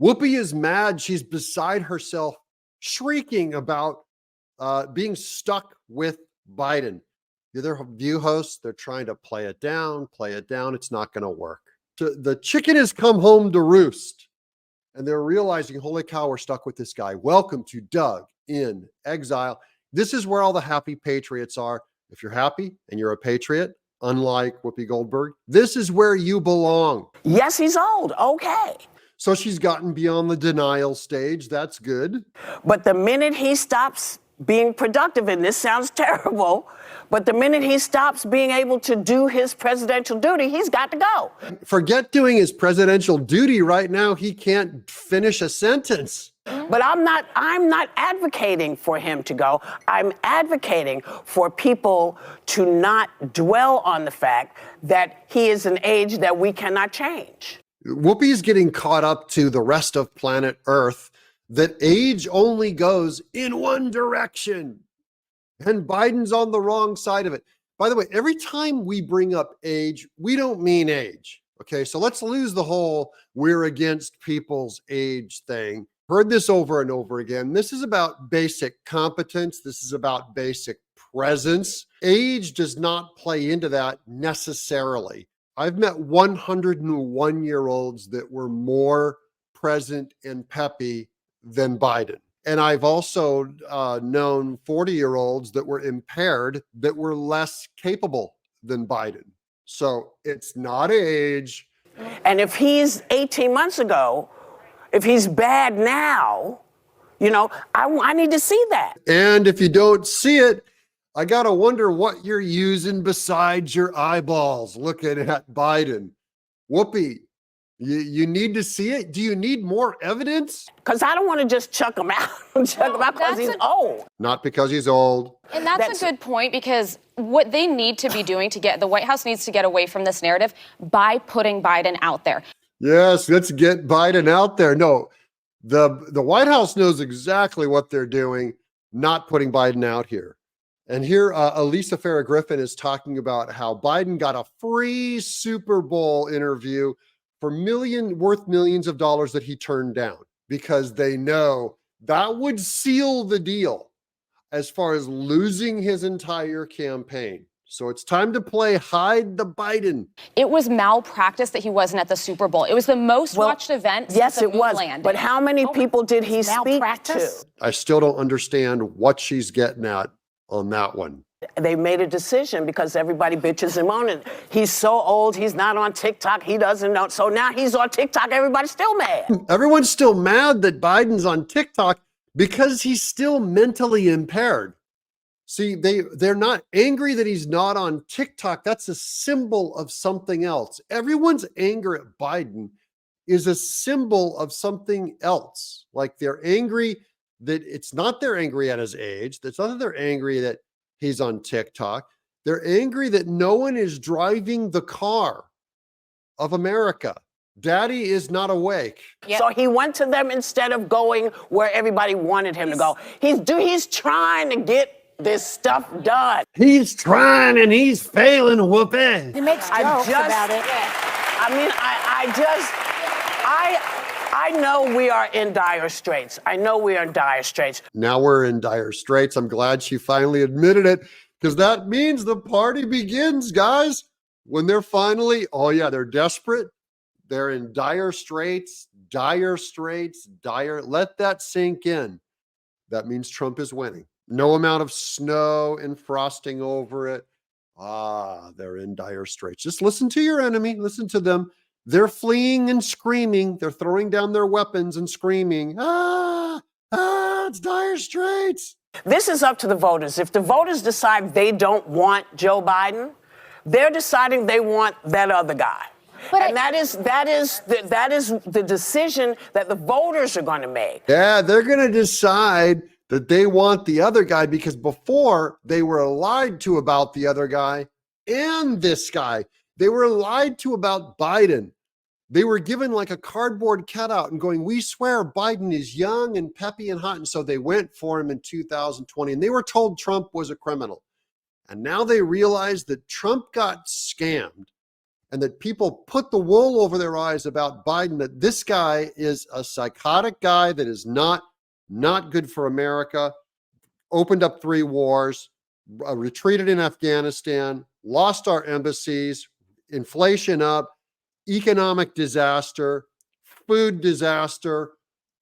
Whoopi is mad. She's beside herself, shrieking about being stuck with Biden. The other View hosts, they're trying to play it down. It's not going to work. The chicken has come home to roost, and they're realizing, holy cow, we're stuck with this guy. Welcome to Doug in Exile. This is where all the happy patriots are. If you're happy and you're a patriot, unlike Whoopi Goldberg, this is where you belong. Yes, he's old. Okay. So she's gotten beyond the denial stage. That's good. But the minute he stops being productive, and this sounds terrible, but the minute he stops being able to do his presidential duty, he's got to go. Forget doing his presidential duty right now. He can't finish a sentence. But I'm not advocating for him to go. I'm advocating for people to not dwell on the fact that he is an age that we cannot change. Whoopi's getting caught up to the rest of planet Earth that age only goes in one direction. And Biden's on the wrong side of it. By the way, every time we bring up age, we don't mean age. Okay, so let's lose the whole we're against people's age thing. Heard this over and over again. This is about basic competence. This is about basic presence. Age does not play into that necessarily. I've met 101-year-olds that were more present and peppy than Biden. And I've also known 40-year-olds that were impaired that were less capable than Biden. So it's not age. And if he's 18 months ago, if he's bad now, I need to see that. And if you don't see it, I got to wonder what you're using besides your eyeballs looking at Biden. Whoopi, you need to see it? Do you need more evidence? Because I don't want to just chuck him out. Because he's old. Not because he's old. And that's a good point, because what they need to be doing the White House needs to get away from this narrative by putting Biden out there. Yes, let's get Biden out there. No, the White House knows exactly what they're doing, not putting Biden out here. And here, Elisa Farrah Griffin is talking about how Biden got a free Super Bowl interview for worth millions of dollars that he turned down because they know that would seal the deal as far as losing his entire campaign. So it's time to play hide the Biden. It was malpractice that he wasn't at the Super Bowl. It was the most watched event since the moon landing. But how many people did he speak to? I still don't understand what she's getting at on that one. They made a decision because everybody bitches him on it. He's so old, he's not on TikTok, he doesn't know. So now he's on TikTok, everybody's still mad. Everyone's still mad that Biden's on TikTok because he's still mentally impaired. See, they're not angry that he's not on TikTok. That's a symbol of something else. Everyone's anger at Biden is a symbol of something else. Like they're angry that it's not they're angry at his age. It's not that they're angry that he's on TikTok. They're angry that no one is driving the car of America. Daddy is not awake. Yep. So he went to them instead of going where everybody wanted him to go. He's trying to get this stuff done. He's trying and he's failing, Whoopi. He makes jokes about it. I mean, I know we are in dire straits. Now we're in dire straits. I'm glad she finally admitted it, because that means the party begins, guys. When they're finally, they're desperate. They're in dire straits. Let that sink in. That means Trump is winning. No amount of snow and frosting over it. They're in dire straits. Just listen to your enemy. Listen to them. They're fleeing and screaming. They're throwing down their weapons and screaming, it's dire straits. This is up to the voters. If the voters decide they don't want Joe Biden, they're deciding they want that other guy. And that is the decision that the voters are going to make. Yeah, they're going to decide that they want the other guy, because before they were lied to about the other guy and this guy. They were lied to about Biden. They were given like a cardboard cutout and going, we swear Biden is young and peppy and hot. And so they went for him in 2020 and they were told Trump was a criminal. And now they realize that Trump got scammed and that people put the wool over their eyes about Biden, that this guy is a psychotic guy that is not good for America, opened up 3 wars, retreated in Afghanistan, lost our embassies, inflation up, economic disaster, food disaster,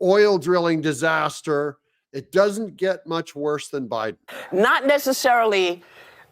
oil drilling disaster. It doesn't get much worse than Biden. Not necessarily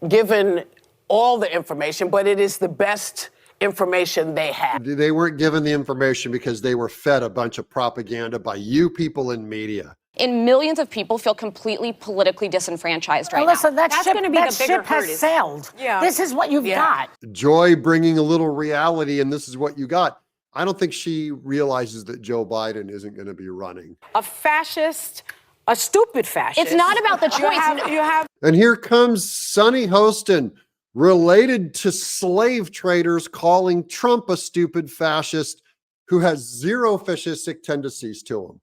given all the information, but it is the best information they have. They weren't given the information because they were fed a bunch of propaganda by you people in media. And millions of people feel completely politically disenfranchised right Listen, now. that's going to be the bigger ship has sailed. Yeah. This is what you've got. Joy bringing a little reality, and this is what you got. I don't think she realizes that Joe Biden isn't going to be running. A fascist, a stupid fascist. It's not about the choice. And here comes Sonny Hostin, related to slave traders, calling Trump a stupid fascist who has 0 fascistic tendencies to him.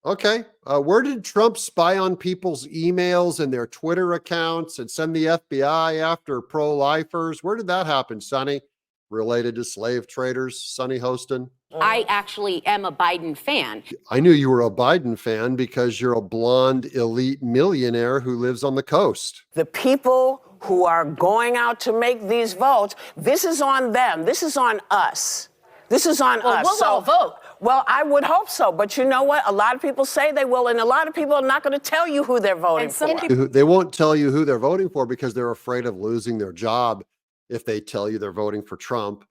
Okay, where did Trump spy on people's emails and their Twitter accounts and send the FBI after pro-lifers? Where did that happen, Sonny? Related to slave traders, Sonny Hostin? I actually am a Biden fan. I knew you were a Biden fan because you're a blonde elite millionaire who lives on the coast. The people who are going out to make these votes, this is on them. This is on us. This is on us. We'll all vote. Well, I would hope so. But you know what? A lot of people say they will, and a lot of people are not going to tell you who they're voting for. They won't tell you who they're voting for because they're afraid of losing their job if they tell you they're voting for Trump,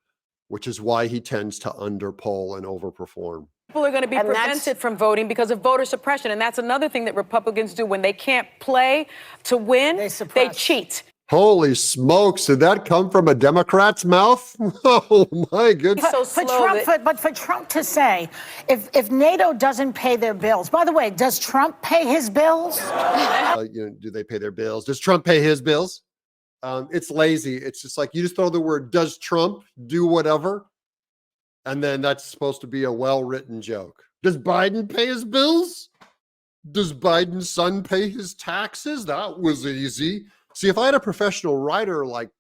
which is why he tends to underpoll and overperform. People are going to be prevented from voting because of voter suppression. And that's another thing that Republicans do. When they can't play to win, they cheat. Holy smokes, did that come from a Democrat's mouth? Oh my goodness. But for Trump to say, if NATO doesn't pay their bills, by the way, does Trump pay his bills? Do they pay their bills? Does Trump pay his bills? It's lazy. It's just like you just throw the word, does Trump do whatever? And then that's supposed to be a well-written joke. Does Biden pay his bills? Does Biden's son pay his taxes? That was easy. See, if I had a professional writer like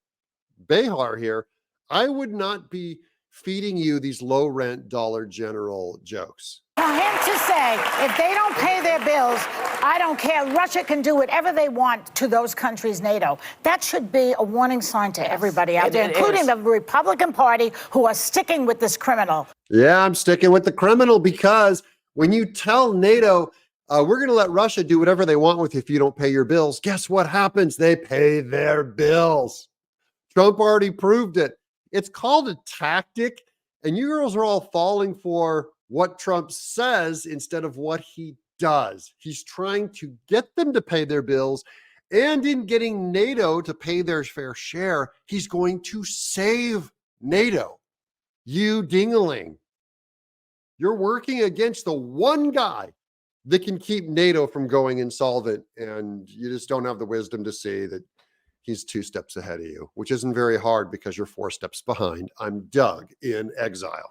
Behar here, I would not be feeding you these low-rent Dollar General jokes. For him to say, if they don't pay their bills, I don't care. Russia can do whatever they want to those countries, NATO. That should be a warning sign to everybody out there, including the Republican Party, who are sticking with this criminal. Yeah, I'm sticking with the criminal because when you tell NATO, we're going to let Russia do whatever they want with you if you don't pay your bills, guess what happens? They pay their bills. Trump already proved it. It's called a tactic, and you girls are all falling for what Trump says instead of what he does. He's trying to get them to pay their bills, and in getting NATO to pay their fair share, he's going to save NATO. You dingaling. You're working against the one guy that can keep NATO from going insolvent, and you just don't have the wisdom to see that he's 2 steps ahead of you, which isn't very hard because you're 4 steps behind. I'm Doug in Exile.